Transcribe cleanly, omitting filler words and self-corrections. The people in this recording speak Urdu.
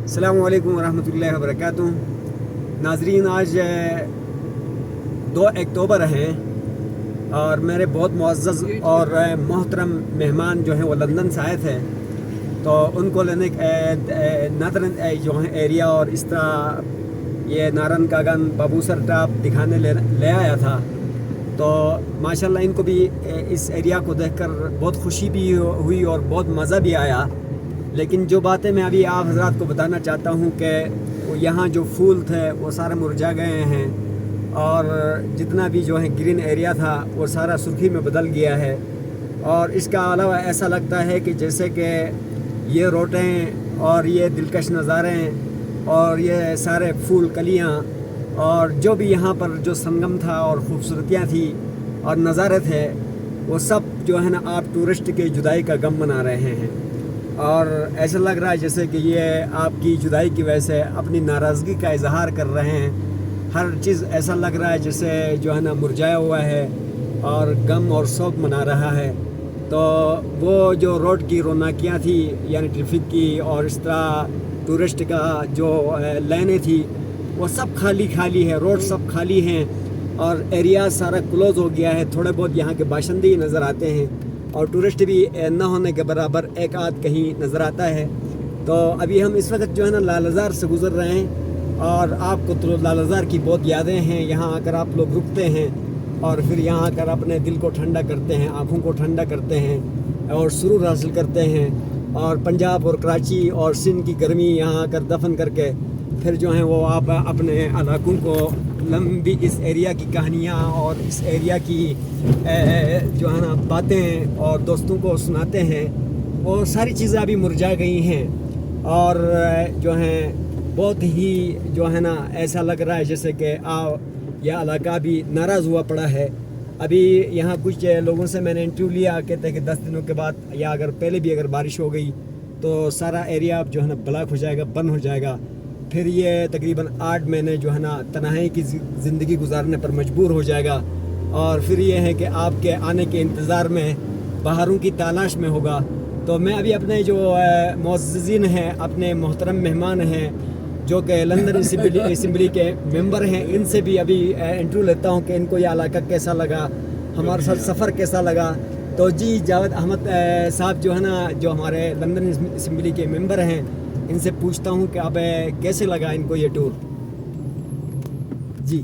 السلام علیکم ورحمۃ اللہ وبرکاتہ۔ ناظرین، آج 2 اکتوبر ہیں اور میرے بہت معزز اور محترم مہمان جو ہیں وہ لندن سے آئے تھے، تو ان کو لینے نادرن جو ہیں ایریا اور اس طرح یہ نارن کاگن بابوسر ٹاپ دکھانے لے آیا تھا۔ تو ماشاءاللہ ان کو بھی اس ایریا کو دیکھ کر بہت خوشی بھی ہوئی اور بہت مزہ بھی آیا۔ لیکن جو باتیں میں ابھی آپ حضرات کو بتانا چاہتا ہوں کہ یہاں جو پھول تھے وہ سارے مرجھا گئے ہیں، اور جتنا بھی جو ہے گرین ایریا تھا وہ سارا سرخی میں بدل گیا ہے۔ اور اس کا علاوہ ایسا لگتا ہے کہ جیسے کہ یہ روٹیں اور یہ دلکش نظارے اور یہ سارے پھول کلیاں اور جو بھی یہاں پر جو سنگم تھا اور خوبصورتیاں تھیں اور نظارے تھے، وہ سب جو ہے نا آپ ٹورسٹ کے جدائی کا غم منا رہے ہیں۔ اور ایسا لگ رہا ہے جیسے کہ یہ آپ کی جدائی کی وجہ سے اپنی ناراضگی کا اظہار کر رہے ہیں۔ ہر چیز ایسا لگ رہا ہے جیسے جو ہے نا مرجھایا ہوا ہے اور غم اور سوگ منا رہا ہے۔ تو وہ جو روڈ کی رونقیاں تھی، یعنی ٹریفک کی اور اس طرح ٹورسٹ کا جو لائنیں تھی، وہ سب خالی ہے، روڈ سب خالی ہیں اور ایریا سارا کلوز ہو گیا ہے۔ تھوڑے بہت یہاں کے باشندے ہی نظر آتے ہیں اور ٹورسٹ بھی نہ ہونے کے برابر ایک آدھ کہیں نظر آتا ہے۔ تو ابھی ہم اس وقت جو ہے نا لال ازار سے گزر رہے ہیں، اور آپ کو تو لال ازار کی بہت یادیں ہیں۔ یہاں آ کر آپ لوگ رکتے ہیں اور پھر یہاں آ کر اپنے دل کو ٹھنڈا کرتے ہیں، آنکھوں کو ٹھنڈا کرتے ہیں اور سرور حاصل کرتے ہیں، اور پنجاب اور کراچی اور سندھ کی گرمی یہاں آ کر دفن کر کے پھر جو ہیں وہ آپ اپنے علاقوں کو لمبی اس ایریا کی کہانیاں اور اس ایریا کی جو ہے نا باتیں اور دوستوں کو سناتے ہیں۔ وہ ساری چیزیں ابھی مرجھا گئی ہیں اور جو ہیں بہت ہی جو ہے نا ایسا لگ رہا ہے جیسے کہ یہ علاقہ بھی ناراض ہوا پڑا ہے۔ ابھی یہاں کچھ لوگوں سے میں نے انٹرویو لیا، کہتے ہیں کہ 10 دنوں کے بعد یا اگر پہلے بھی اگر بارش ہو گئی تو سارا ایریا جو ہے نا بلاک ہو جائے گا، بند ہو جائے گا۔ پھر یہ تقریباً 8 مہینے جو ہے نا تنہائی کی زندگی گزارنے پر مجبور ہو جائے گا، اور پھر یہ ہے کہ آپ کے آنے کے انتظار میں بہاروں کی تلاش میں ہوگا۔ تو میں ابھی اپنے جو معززین ہیں، اپنے محترم مہمان ہیں جو کہ لندن اسمبلی کے ممبر ہیں، ان سے بھی ابھی انٹرویو لیتا ہوں کہ ان کو یہ علاقہ کیسا لگا، ہمارے ساتھ سفر کیسا لگا۔ تو جی جاوید احمد صاحب جو ہے نا، جو ہمارے لندن اسمبلی کے ممبر ہیں، ان سے پوچھتا ہوں کہ اب کیسے لگا ان کو یہ ٹور۔ جی